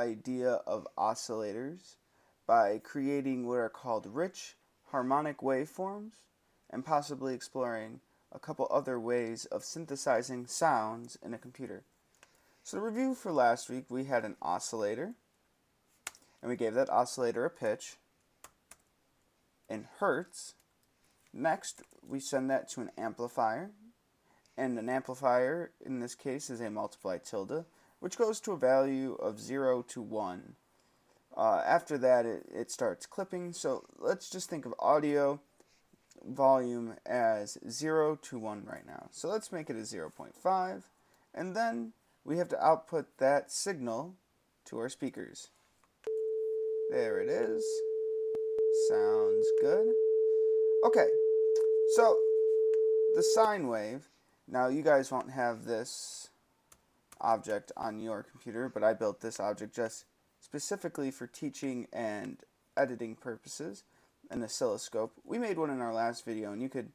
idea of oscillators by creating what are called rich harmonic waveforms and possibly exploring a couple other ways of synthesizing sounds in a computer. So the review for last week, we had an oscillator, and we gave that oscillator a pitch in hertz. Next, we send that to an amplifier, and an amplifier in this case is a multiply tilde, which goes to a value of 0 to 1. After that, it starts clipping, so let's just think of audio volume as 0 to 1 right now. So let's make it a 0.5, and then we have to output that signal to our speakers. There it is. Sounds good. Okay, so the sine wave, now you guys won't have this object on your computer, but I built this object just specifically for teaching and editing purposes, an oscilloscope. We made one in our last video, and you could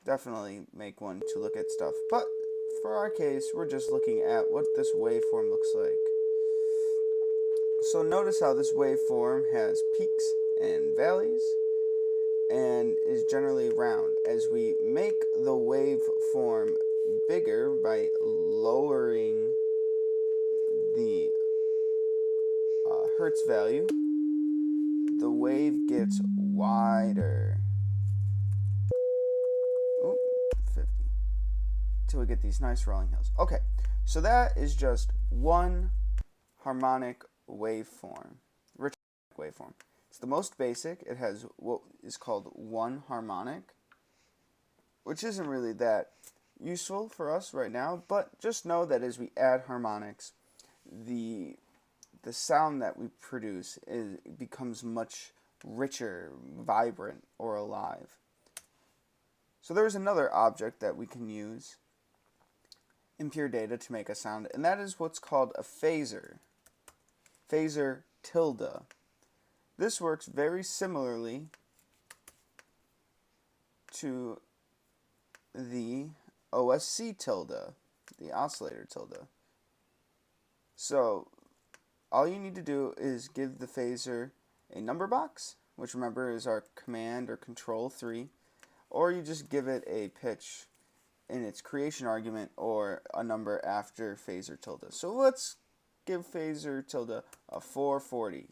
definitely make one to look at stuff, but for our case, we're just looking at what this waveform looks like. So notice how this waveform has peaks and valleys and is generally round. As we make the waveform bigger by lowering the hertz value, the wave gets wider. Ooh, 50. Till we get these nice rolling hills. Okay, so that is just one harmonic waveform, rich waveform. It's the most basic. It has what is called one harmonic, which isn't really that useful for us right now, but just know that as we add harmonics, the sound that we produce becomes much richer, vibrant, or alive. So there's another object that we can use in pure data to make a sound, and that is what's called a phasor. Phasor tilde. This works very similarly to the OSC tilde, the oscillator tilde. So all you need to do is give the phasor a number box, which remember is our command or control 3, or you just give it a pitch in its creation argument or a number after phasor tilde. So let's give phasor tilde a 440.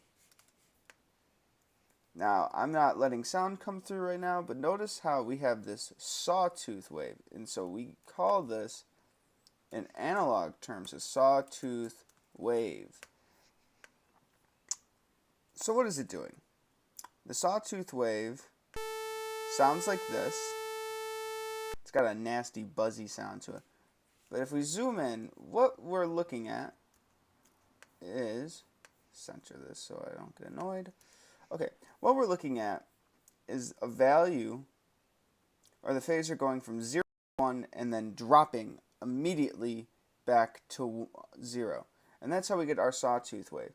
Now, I'm not letting sound come through right now, but notice how we have this sawtooth wave. And so we call this, in analog terms, a sawtooth wave. So what is it doing? The sawtooth wave sounds like this. It's got a nasty buzzy sound to it. But if we zoom in, what we're looking at is, center this so I don't get annoyed. Okay, what we're looking at is a value, or the phasor going from 0 to 1 and then dropping immediately back to 0. And that's how we get our sawtooth wave.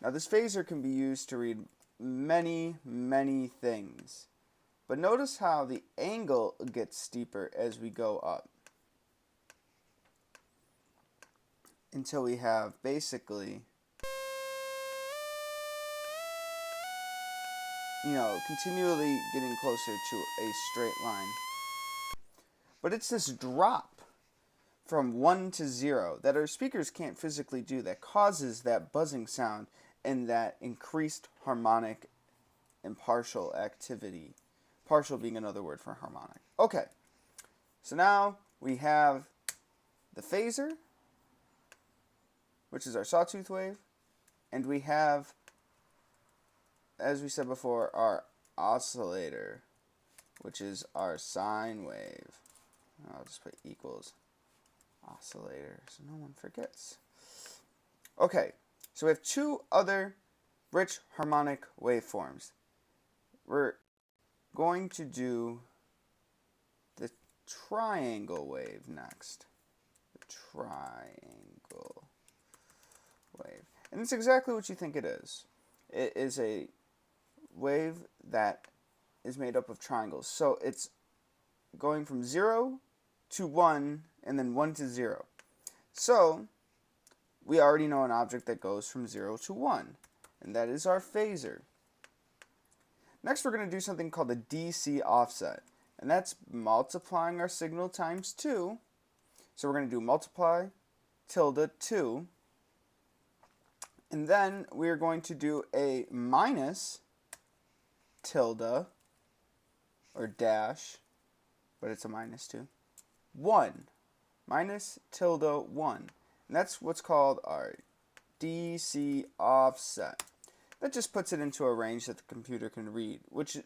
Now this phasor can be used to read many, many things. But notice how the angle gets steeper as we go up, until we have basically, continually getting closer to a straight line. But it's this drop from 1 to 0 that our speakers can't physically do that causes that buzzing sound and that increased harmonic and partial activity. Partial being another word for harmonic. Okay, so now we have the phasor, which is our sawtooth wave, and we have, as we said before, our oscillator, which is our sine wave. I'll just put equals oscillator so no one forgets. Okay, so we have two other rich harmonic waveforms. We're going to do the triangle wave next. The triangle wave. And it's exactly what you think it is. It is a wave that is made up of triangles. So it's going from 0 to 1 and then 1 to 0. So we already know an object that goes from 0 to 1, and that is our phasor. Next, we're going to do something called a DC offset, and that's multiplying our signal times 2. So we're going to do multiply tilde 2, and then we're going to do a minus tilde, or dash, but it's a minus 2, 1, minus tilde 1. And that's what's called our DC offset. That just puts it into a range that the computer can read, it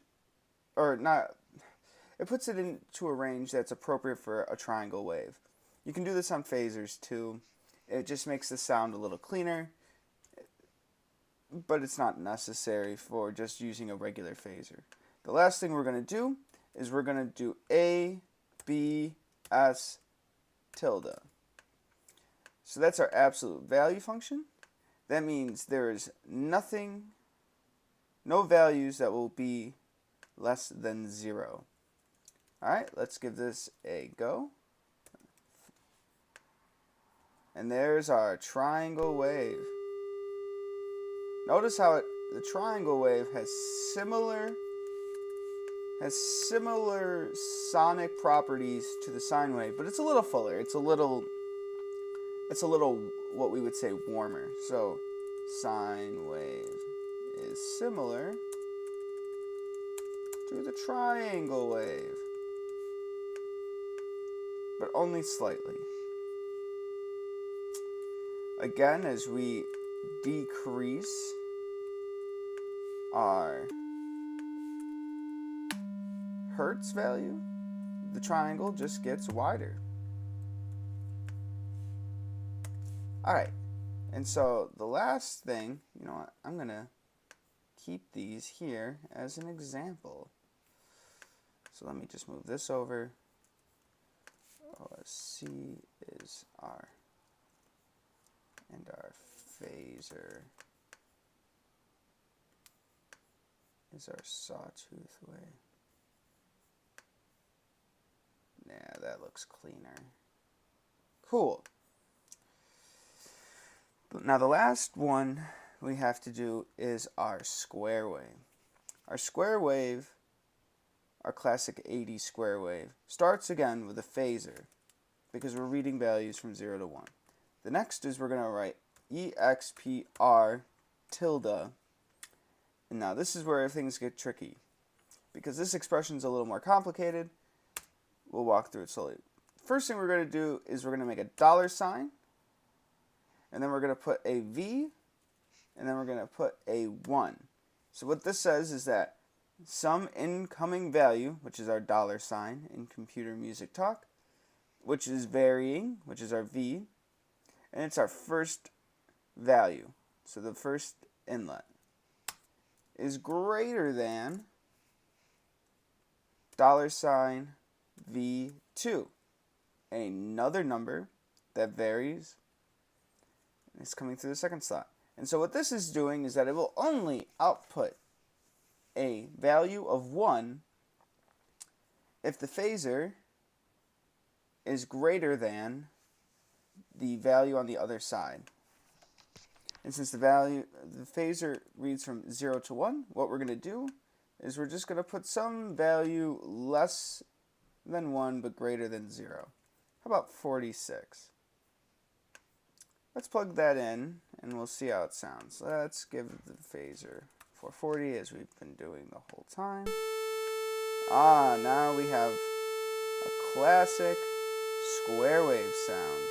puts it into a range that's appropriate for a triangle wave. You can do this on phasors too. It just makes the sound a little cleaner, but it's not necessary for just using a regular phasor. The last thing we're going to do is we're going to do A, B, S, tilde. So that's our absolute value function. That means there is no values that will be less than 0. Alright, let's give this a go. And there's our triangle wave. Notice how the triangle wave has similar sonic properties to the sine wave, but it's a little fuller. It's a little what we would say warmer. So sine wave is similar to the triangle wave, but only slightly. Again, as we decrease our hertz value, the triangle just gets wider. Alright, and so the last thing, you know what, I'm going to keep these here as an example. So let me just move this over. OSC is our, and our phasor is our sawtooth wave. Nah, that looks cleaner. Cool. Now the last one we have to do is our square wave. Our square wave, our classic 80 square wave, starts again with a phasor because we're reading values from 0 to 1. The next is we're going to write EXPR tilde. And now this is where things get tricky because this expression is a little more complicated. We'll walk through it slowly. First thing we're going to do is we're going to make a dollar sign, and then we're going to put a V, and then we're going to put a 1. So what this says is that some incoming value, which is our dollar sign in computer music talk, which is varying, which is our V, and it's our first value, so the first inlet, is greater than dollar sign V2, another number that varies. It's coming through the second slot. And so what this is doing is that it will only output a value of 1 if the phasor is greater than the value on the other side. And since the phasor reads from 0 to 1, what we're going to do is we're just going to put some value less than 1 but greater than 0. How about 46? Let's plug that in and we'll see how it sounds. Let's give the phasor 440 as we've been doing the whole time. Now we have a classic square wave sound.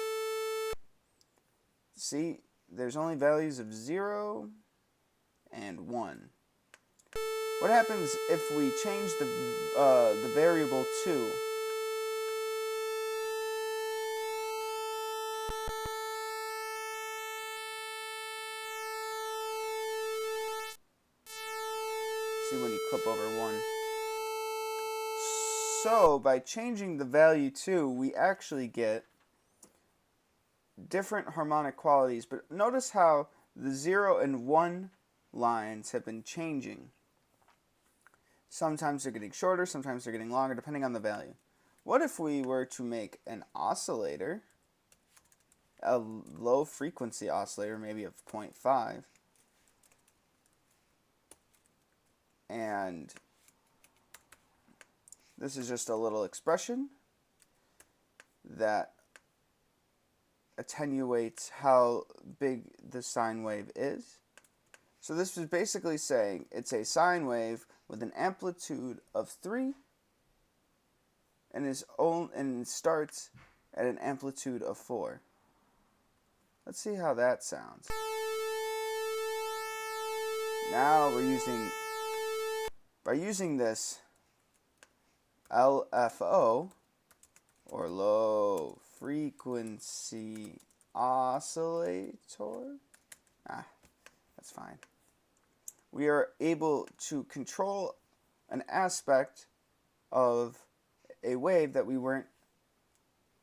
See, there's only values of 0 and 1. What happens if we change the variable 2? See when you clip over 1. So by changing the value 2, we actually get different harmonic qualities. But notice how the 0 and 1 lines have been changing. Sometimes they're getting shorter, sometimes they're getting longer, depending on the value. What if we were to make an oscillator a low frequency oscillator, maybe of 0.5, and this is just a little expression that attenuates how big the sine wave is. So this is basically saying it's a sine wave with an amplitude of 3 and starts at an amplitude of 4. Let's see how that sounds. Now by using this LFO, or low frequency oscillator, that's fine. We are able to control an aspect of a wave that we weren't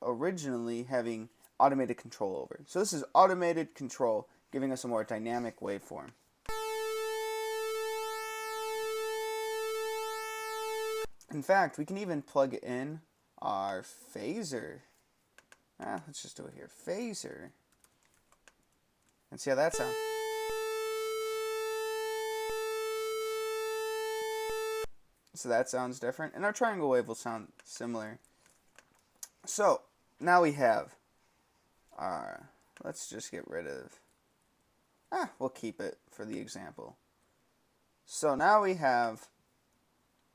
originally having automated control over. So this is automated control, giving us a more dynamic waveform. In fact, we can even plug in our phaser. Let's just do it here. Phaser. And see how that sounds. So that sounds different. And our triangle wave will sound similar. So now we have our, let's just get rid of, we'll keep it for the example. So now we have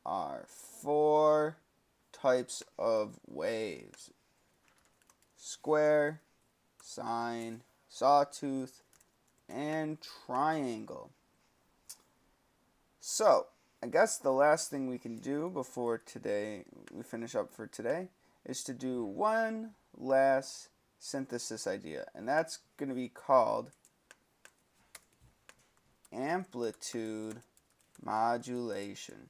our 4 types of waves: square, sine, sawtooth, and triangle. So I guess the last thing we can do before we finish up for today is to do one last synthesis idea, and that's going to be called amplitude modulation.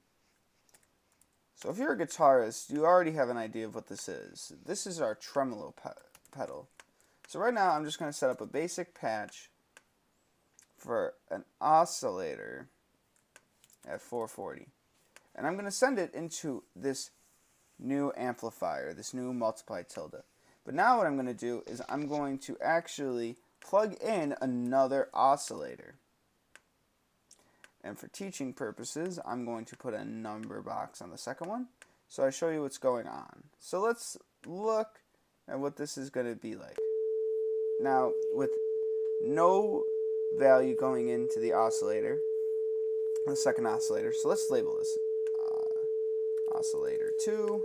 So if you're a guitarist, you already have an idea of what this is. This is our tremolo pedal. So right now I'm just going to set up a basic patch for an oscillator at 440. And I'm going to send it into this new amplifier, this new multiplied tilde. But now what I'm going to do is I'm going to actually plug in another oscillator. And for teaching purposes, I'm going to put a number box on the second one, so I show you what's going on. So let's look at what this is going to be like. Now, with no value going into the oscillator, the second oscillator, so let's label this oscillator 2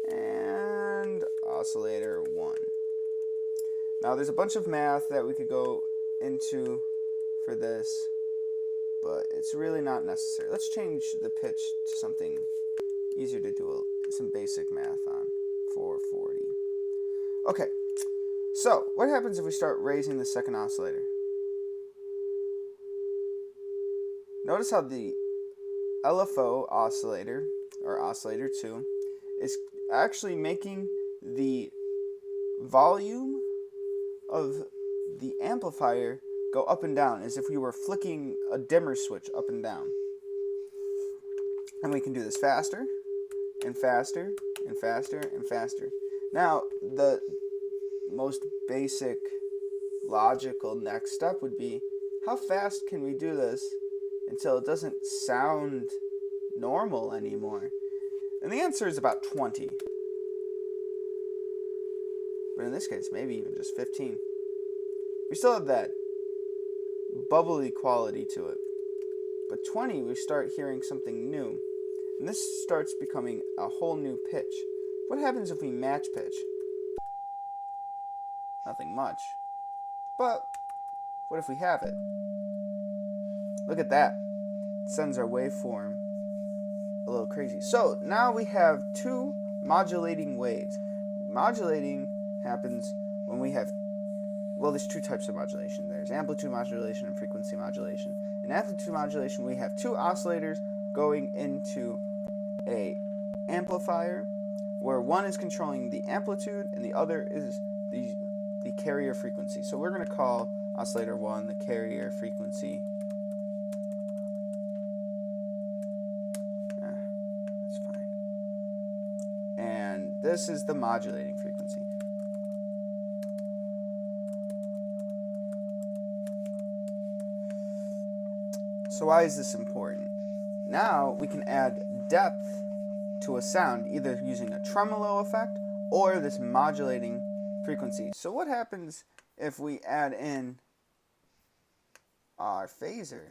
and oscillator 1. Now, there's a bunch of math that we could go into for this, but it's really not necessary. Let's change the pitch to something easier to do some basic math on. 440. Okay, so what happens if we start raising the second oscillator? Notice how the LFO oscillator, or oscillator 2, is actually making the volume of the amplifier go up and down, as if we were flicking a dimmer switch up and down. And we can do this faster, and faster, and faster, and faster. Now, the most basic logical next step would be, how fast can we do this until it doesn't sound normal anymore? And the answer is about 20. But in this case, maybe even just 15. We still have that bubbly quality to it. But 20, we start hearing something new. And this starts becoming a whole new pitch. What happens if we match pitch? Nothing much. But what if we have it? Look at that. It sends our waveform a little crazy. So now we have 2 modulating waves. Modulating happens when we have, well, there's 2 types of modulation. There's amplitude modulation and frequency modulation. In amplitude modulation, we have 2 oscillators going into a amplifier, where one is controlling the amplitude and the other is the carrier frequency. So we're going to call oscillator 1 the carrier frequency. That's fine. And this is the modulating frequency. So why is this important? Now we can add depth to a sound, either using a tremolo effect or this modulating frequency. So what happens if we add in our phaser?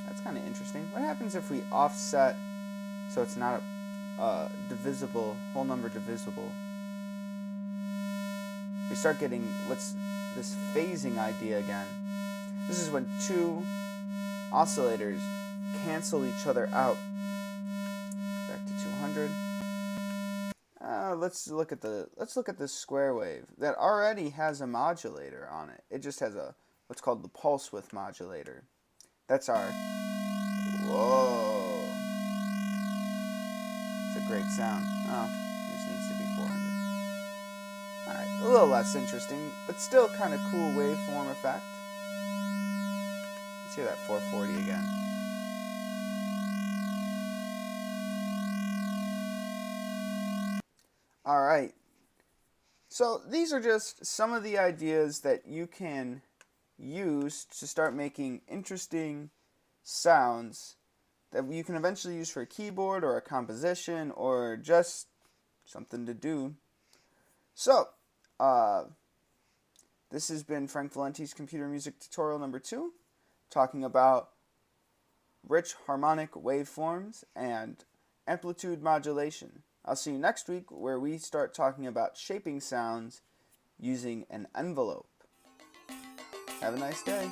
That's kind of interesting. What happens if we offset so it's not a divisible, whole number divisible? We start getting this phasing idea again. This is when two oscillators cancel each other out. Back to 200. Let's look at this square wave that already has a modulator on it. It just has what's called the pulse width modulator. That's our whoa. It's a great sound. Oh, this needs to be 400. Alright, a little less interesting, but still kind of cool waveform effect. Let's hear that 440 again. Alright, so these are just some of the ideas that you can use to start making interesting sounds that you can eventually use for a keyboard or a composition or just something to do. So, this has been Frank Valente's computer music tutorial number 2, talking about rich harmonic waveforms and amplitude modulation. I'll see you next week where we start talking about shaping sounds using an envelope. Have a nice day.